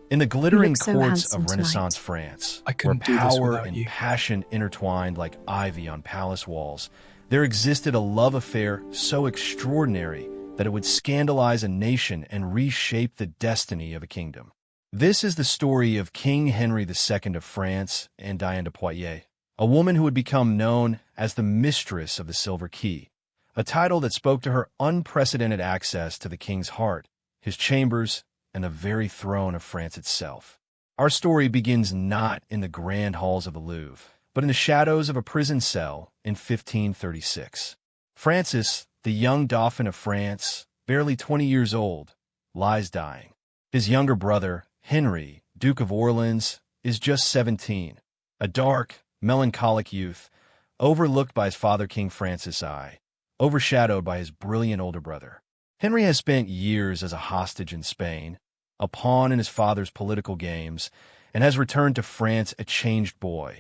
In the You glittering look so courts handsome of tonight. Renaissance France, I where couldn't do this power without and you. passion intertwined like ivy on palace walls, there existed a love affair so extraordinary that it would scandalize a nation and reshape the destiny of a kingdom. This is the story of King Henry II of France and Diane de Poitiers, a woman who would become known as the Mistress of the Silver Key, a title that spoke to her unprecedented access to the king's heart, his chambers, and the very throne of France itself. Our story begins not in the grand halls of the Louvre, but in the shadows of a prison cell in 1536. Francis, the young Dauphin of France, barely 20 years old, lies dying. His younger brother, Henry, Duke of Orleans, is just 17, a dark, melancholic youth, overlooked by his father King Francis I, overshadowed by his brilliant older brother. Henry has spent years as a hostage in Spain, a pawn in his father's political games, and has returned to France a changed boy,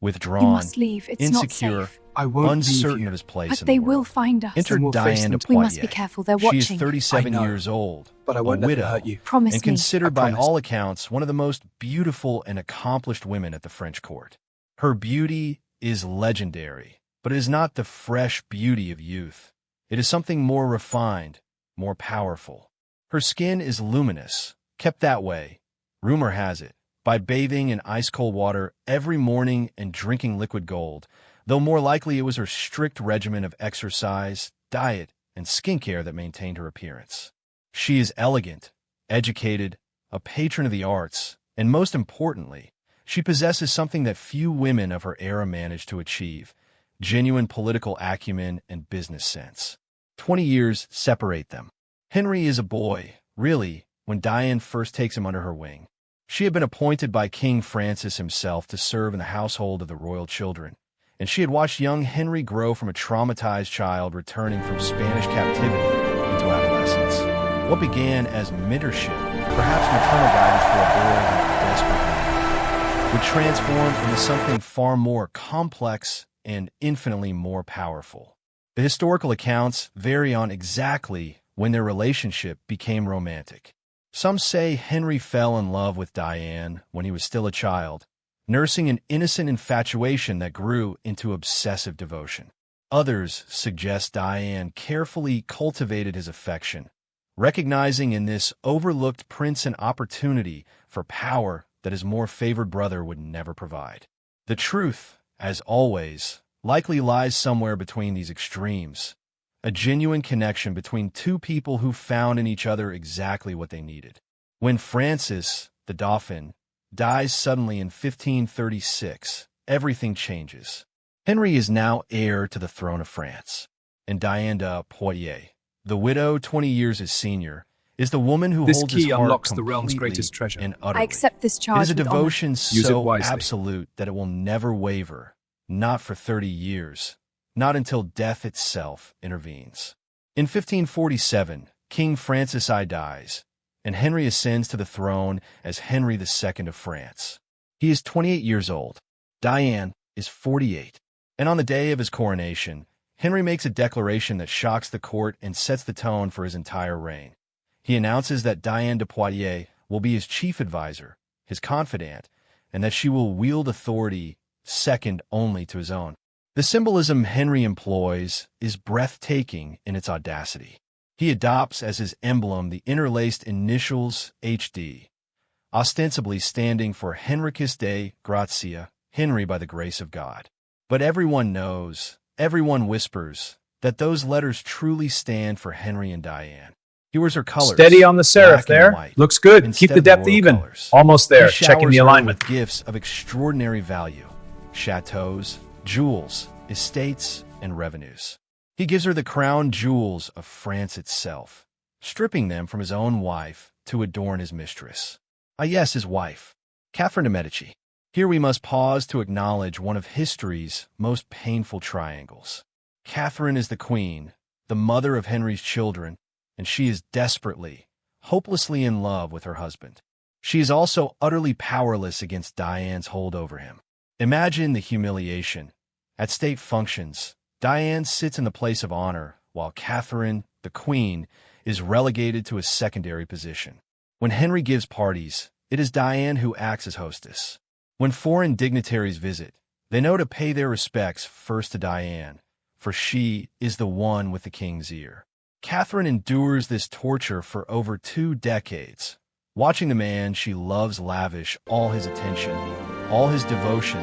You withdrawn, must leave. It's not insecure, safe. I won't uncertain leave of you. his place But in they the world. will find us. Enter Then we'll face Diane de them. We must be Poitiers. careful. They're She is watching. 37 I know, years old, but I a won't let them widow, hurt you. Promise and me. considered I by promise. all accounts one of the most beautiful and accomplished women at the French court. Her beauty is legendary, but it is not the fresh beauty of youth. It is something more refined, more powerful. Her skin is luminous, kept that way, rumor has it, by bathing in ice-cold water every morning and drinking liquid gold, though more likely it was her strict regimen of exercise, diet, and skincare that maintained her appearance. She is elegant, educated, a patron of the arts, and most importantly, she possesses something that few women of her era managed to achieve: genuine political acumen and business sense. 20 years separate them. Henry is a boy, really, when Diane first takes him under her wing. She had been appointed by King Francis himself to serve in the household of the royal children, and she had watched young Henry grow from a traumatized child returning from Spanish captivity into adolescence. What began as mentorship, perhaps maternal guidance for a boy in desperate need, would transform into something far more complex and infinitely more powerful. The historical accounts vary on exactly when their relationship became romantic. Some say Henry fell in love with Diane when he was still a child, nursing an innocent infatuation that grew into obsessive devotion. Others suggest Diane carefully cultivated his affection, recognizing in this overlooked prince an opportunity for power that his more favored brother would never provide. The truth, as always, likely lies somewhere between these extremes, a genuine connection between two people who found in each other exactly what they needed. When Francis, the Dauphin, dies suddenly in 1536, everything changes. Henry is now heir to the throne of France, and Diane de Poitiers, the widow 20 years his senior, is the woman who This holds his key heart unlocks the realm's completely greatest treasure. and I utterly. accept this It charge is a with honor. devotion Use it so wisely. absolute that it will never waver, not for 30 years, not until death itself intervenes. In 1547, King Francis I dies, and Henry ascends to the throne as Henry II of France. He is 28 years old. Diane is 48. And on the day of his coronation, Henry makes a declaration that shocks the court and sets the tone for his entire reign. He announces that Diane de Poitiers will be his chief advisor, his confidant, and that she will wield authority second only to his own. The symbolism Henry employs is breathtaking in its audacity. He adopts as his emblem the interlaced initials HD, ostensibly standing for Henricus de Gratia, Henry by the grace of God. But everyone knows, everyone whispers, that those letters truly stand for Henry and Diane. He wears her colors, Steady on the serif black and there. white, Looks good. instead Keep the of depth royal even. colors. Almost there. He Checking showers the her alignment. with gifts of extraordinary value: châteaux, jewels, estates, and revenues. He gives her the crown jewels of France itself, stripping them from his own wife to adorn his mistress. Ah yes, his wife, Catherine de Medici. Here we must pause to acknowledge one of history's most painful triangles. Catherine is the queen, the mother of Henry's children, and she is desperately, hopelessly in love with her husband. She is also utterly powerless against Diane's hold over him. Imagine the humiliation. At state functions, Diane sits in the place of honor, while Catherine, the queen, is relegated to a secondary position. When Henry gives parties, it is Diane who acts as hostess. When foreign dignitaries visit, they know to pay their respects first to Diane, for she is the one with the king's ear. Catherine endures this torture for over 2 decades, watching the man she loves lavish all his attention, all his devotion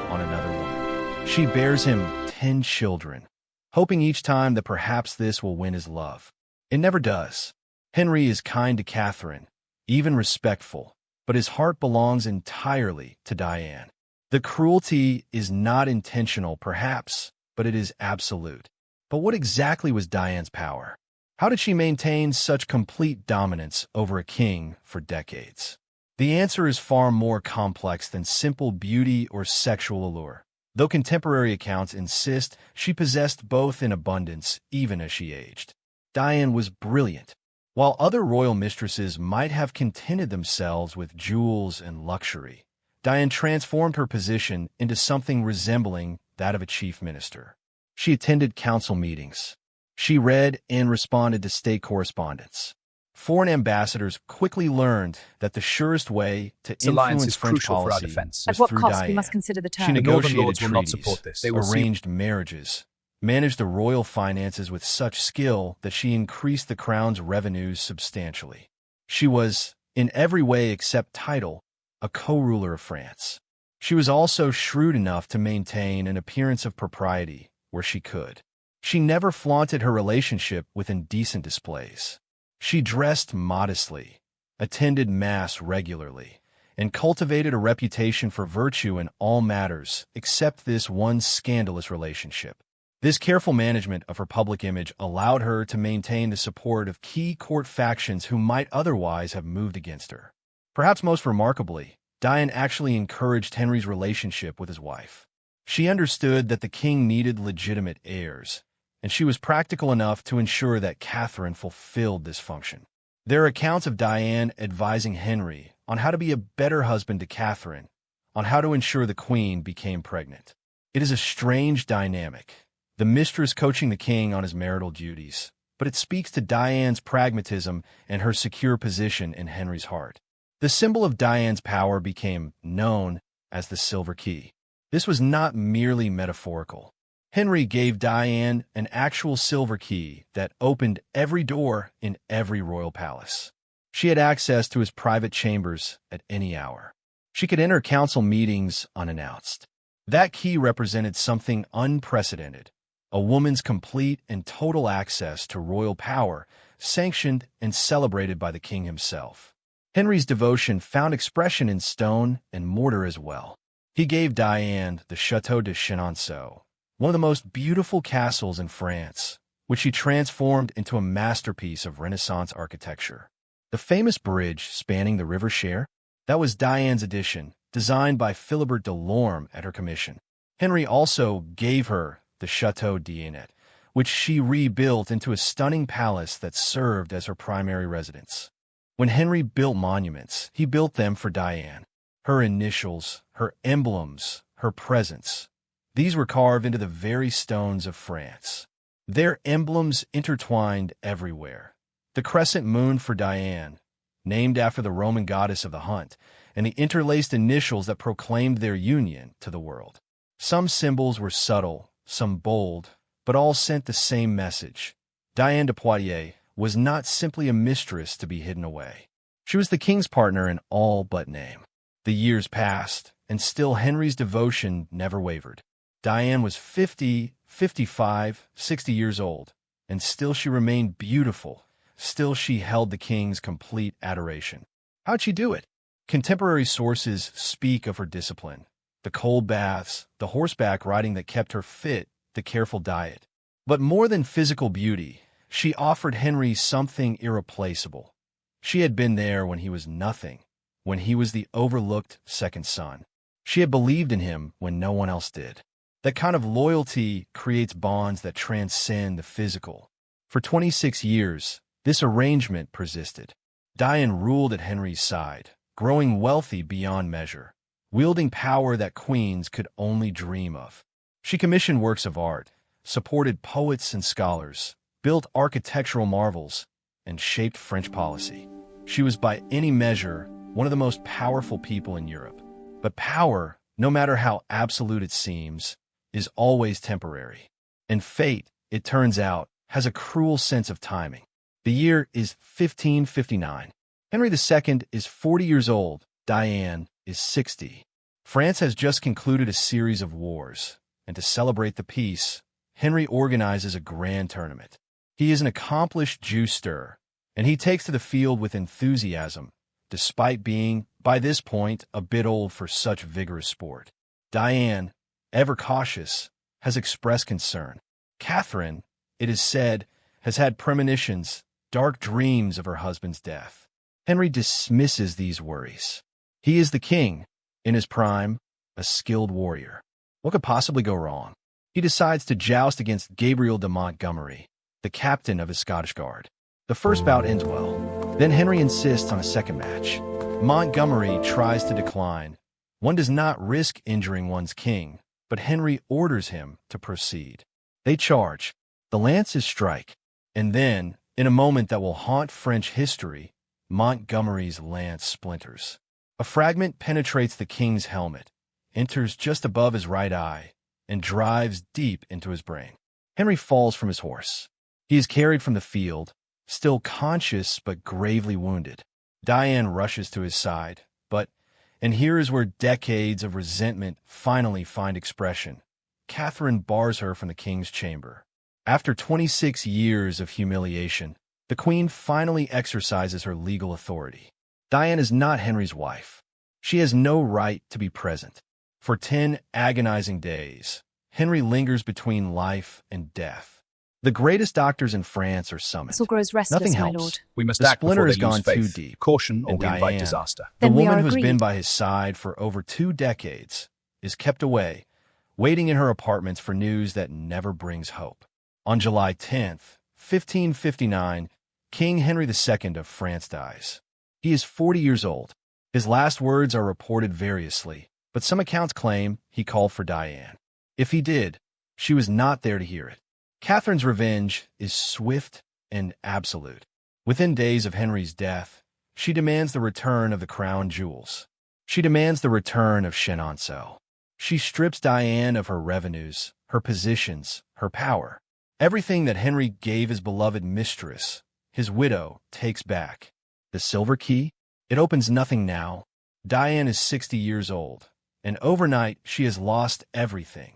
on another woman. She bears him 10 children, hoping each time that perhaps this will win his love. It never does. Henry is kind to Catherine, even respectful, but his heart belongs entirely to Diane. The cruelty is not intentional, perhaps, but it is absolute. But what exactly was Diane's power? How did she maintain such complete dominance over a king for decades? The answer is far more complex than simple beauty or sexual allure. Though contemporary accounts insist she possessed both in abundance even as she aged. Diane was brilliant. While other royal mistresses might have contented themselves with jewels and luxury, Diane transformed her position into something resembling that of a chief minister. She attended council meetings. She read and responded to state correspondence. Foreign ambassadors quickly learned that the surest way to influence French policy was through Diane. We must consider the terms. She The Northern negotiated Lords will not treaties, support this. They will arranged marriages, managed the royal finances with such skill that she increased the crown's revenues substantially. She was, in every way except title, a co-ruler of France. She was also shrewd enough to maintain an appearance of propriety where she could. She never flaunted her relationship with indecent displays. She dressed modestly, attended Mass regularly, and cultivated a reputation for virtue in all matters except this one scandalous relationship. This careful management of her public image allowed her to maintain the support of key court factions who might otherwise have moved against her. Perhaps most remarkably, Diane actually encouraged Henry's relationship with his wife. She understood that the king needed legitimate heirs, and she was practical enough to ensure that Catherine fulfilled this function. There are accounts of Diane advising Henry on how to be a better husband to Catherine, on how to ensure the queen became pregnant. It is a strange dynamic, the mistress coaching the king on his marital duties, but it speaks to Diane's pragmatism and her secure position in Henry's heart. The symbol of Diane's power became known as the Silver Key. This was not merely metaphorical. Henry gave Diane an actual silver key that opened every door in every royal palace. She had access to his private chambers at any hour. She could enter council meetings unannounced. That key represented something unprecedented, a woman's complete and total access to royal power, sanctioned and celebrated by the king himself. Henry's devotion found expression in stone and mortar as well. He gave Diane the Château de Chenonceau, one of the most beautiful castles in France, which he transformed into a masterpiece of Renaissance architecture. The famous bridge spanning the River Cher, that was Diane's addition, designed by Philibert de Lorme at her commission. Henry also gave her the Château d'Yonnet, which she rebuilt into a stunning palace that served as her primary residence. When Henry built monuments, he built them for Diane. Her initials, her emblems, her presence. These were carved into the very stones of France. Their emblems intertwined everywhere. The crescent moon for Diane, named after the Roman goddess of the hunt, and the interlaced initials that proclaimed their union to the world. Some symbols were subtle, some bold, but all sent the same message. Diane de Poitiers was not simply a mistress to be hidden away. She was the king's partner in all but name. The years passed, and still Henry's devotion never wavered. Diane was 50, 55, 60 years old, and still she remained beautiful. Still she held the king's complete adoration. How'd she do it? Contemporary sources speak of her discipline, the cold baths, the horseback riding that kept her fit, the careful diet. But more than physical beauty, she offered Henry something irreplaceable. She had been there when he was nothing, when he was the overlooked second son. She had believed in him when no one else did. That kind of loyalty creates bonds that transcend the physical. For 26 years, this arrangement persisted. Diane ruled at Henry's side, growing wealthy beyond measure, wielding power that queens could only dream of. She commissioned works of art, supported poets and scholars, built architectural marvels, and shaped French policy. She was by any measure one of the most powerful people in Europe. But power, no matter how absolute it seems, is always temporary. And fate, it turns out, has a cruel sense of timing. The year is 1559. Henry II is 40 years old. Diane is 60. France has just concluded a series of wars, and to celebrate the peace, Henry organizes a grand tournament. He is an accomplished jouster, and he takes to the field with enthusiasm, despite being, by this point, a bit old for such vigorous sport. Diane, ever cautious, has expressed concern. Catherine, it is said, has had premonitions, dark dreams of her husband's death. Henry dismisses these worries. He is the king, in his prime, a skilled warrior. What could possibly go wrong? He decides to joust against Gabriel de Montgomery, the captain of his Scottish Guard. The first bout ends well. Then Henry insists on a second match. Montgomery tries to decline. One does not risk injuring one's king, but Henry orders him to proceed. They charge. The lances strike. And then, in a moment that will haunt French history, Montgomery's lance splinters. A fragment penetrates the king's helmet, enters just above his right eye, and drives deep into his brain. Henry falls from his horse. He is carried from the field, still conscious but gravely wounded. Diane rushes to his side, and here is where decades of resentment finally find expression. Catherine bars her from the king's chamber. After 26 years of humiliation, the queen finally exercises her legal authority. Diane is not Henry's wife. She has no right to be present. For 10 agonizing days, Henry lingers between life and death. The greatest doctors in France are summoned. Vessel grows restless, Nothing my helps. lord. We must The act splinter before has they gone lose too faith. deep. Caution, or And we invite Diane, disaster. The Then we woman are who's been agreed. by his side for over 2 decades is kept away, waiting in her apartments for news that never brings hope. On July 10th, 1559, King Henry II of France dies. He is 40 years old. His last words are reported variously, but some accounts claim he called for Diane. If he did, she was not there to hear it. Catherine's revenge is swift and absolute. Within days of Henry's death, she demands the return of the crown jewels. She demands the return of Chenonceau. She strips Diane of her revenues, her positions, her power. Everything that Henry gave his beloved mistress, his widow, takes back. The silver key? It opens nothing now. Diane is 60 years old, and overnight she has lost everything.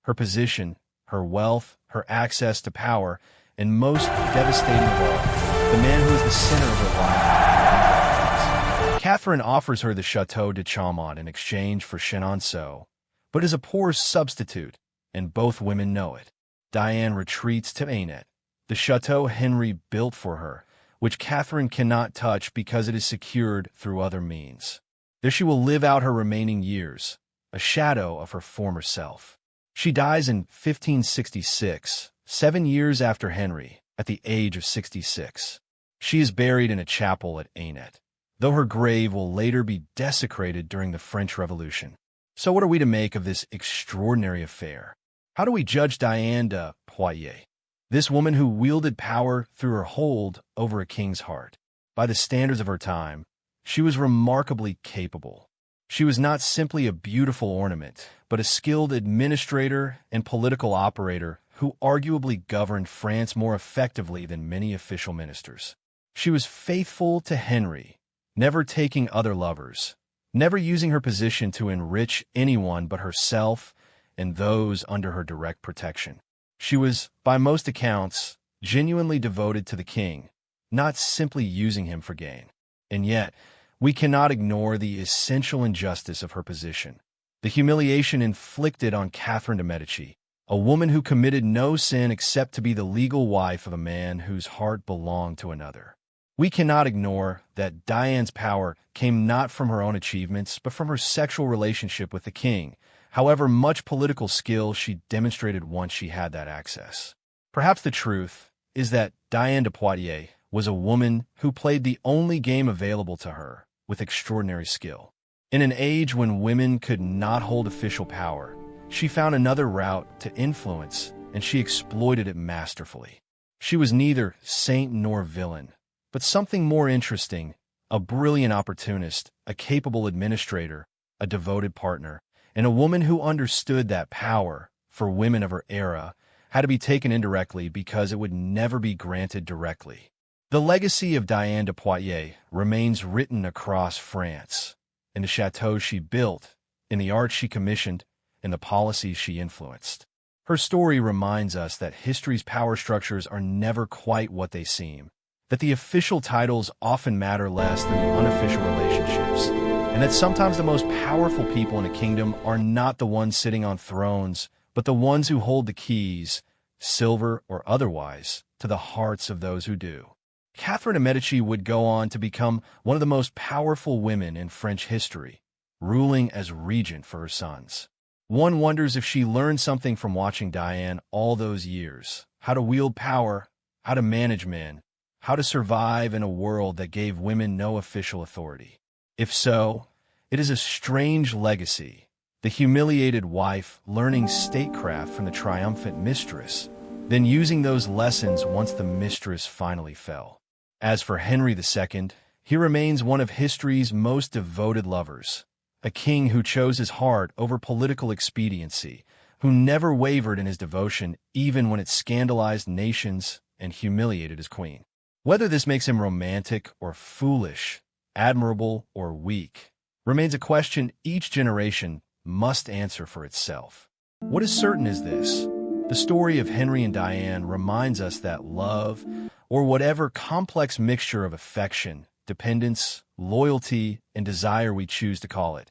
Her position, her wealth, her access to power, and most devastating of all, the man who is the center of her life. Catherine offers her the Château de Chaumont in exchange for Chenonceau, but is a poor substitute, and both women know it. Diane retreats to Ainet, the chateau Henry built for her, which Catherine cannot touch because it is secured through other means. There she will live out her remaining years, a shadow of her former self. She dies in 1566, 7 years after Henry, at the age of 66. She is buried in a chapel at Ainet, though her grave will later be desecrated during the French Revolution. So what are we to make of this extraordinary affair? How do we judge Diane de Poitiers, this woman who wielded power through her hold over a king's heart? By the standards of her time, she was remarkably capable. She was not simply a beautiful ornament, but a skilled administrator and political operator who arguably governed France more effectively than many official ministers. She was faithful to Henry, never taking other lovers, never using her position to enrich anyone but herself and those under her direct protection. She was, by most accounts, genuinely devoted to the king, not simply using him for gain. And yet, we cannot ignore the essential injustice of her position. The humiliation inflicted on Catherine de Medici, a woman who committed no sin except to be the legal wife of a man whose heart belonged to another. We cannot ignore that Diane's power came not from her own achievements, but from her sexual relationship with the king, however much political skill she demonstrated once she had that access. Perhaps the truth is that Diane de Poitiers was a woman who played the only game available to her with extraordinary skill. In an age when women could not hold official power, she found another route to influence, and she exploited it masterfully. She was neither saint nor villain, but something more interesting, a brilliant opportunist, a capable administrator, a devoted partner, and a woman who understood that power, for women of her era, had to be taken indirectly because it would never be granted directly. The legacy of Diane de Poitiers remains written across France, in the châteaux she built, in the art she commissioned, in the policies she influenced. Her story reminds us that history's power structures are never quite what they seem, that the official titles often matter less than the unofficial relationships, and that sometimes the most powerful people in a kingdom are not the ones sitting on thrones, but the ones who hold the keys, silver or otherwise, to the hearts of those who do. Catherine de Medici would go on to become one of the most powerful women in French history, ruling as regent for her sons. One wonders if she learned something from watching Diane all those years, how to wield power, how to manage men, how to survive in a world that gave women no official authority. If so, it is a strange legacy, the humiliated wife learning statecraft from the triumphant mistress, then using those lessons once the mistress finally fell. As for Henry II, he remains one of history's most devoted lovers, a king who chose his heart over political expediency, who never wavered in his devotion even when it scandalized nations and humiliated his queen. Whether this makes him romantic or foolish, admirable or weak, remains a question each generation must answer for itself. What is certain is this: the story of Henry and Diane reminds us that love, or whatever complex mixture of affection, dependence, loyalty, and desire we choose to call it,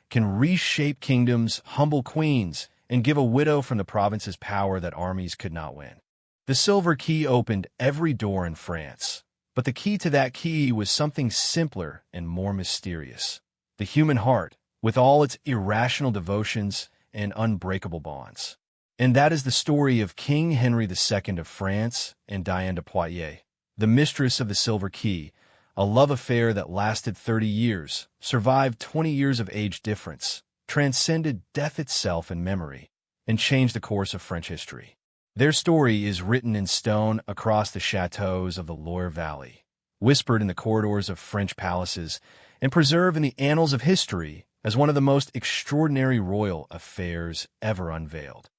can reshape kingdoms, humble queens, and give a widow from the provinces power that armies could not win. The silver key opened every door in France, but the key to that key was something simpler and more mysterious: the human heart, with all its irrational devotions and unbreakable bonds. And that is the story of King Henry II of France and Diane de Poitiers, the mistress of the Silver Key, a love affair that lasted 30 years, survived 20 years of age difference, transcended death itself in memory, and changed the course of French history. Their story is written in stone across the châteaux of the Loire Valley, whispered in the corridors of French palaces, and preserved in the annals of history as one of the most extraordinary royal affairs ever unveiled.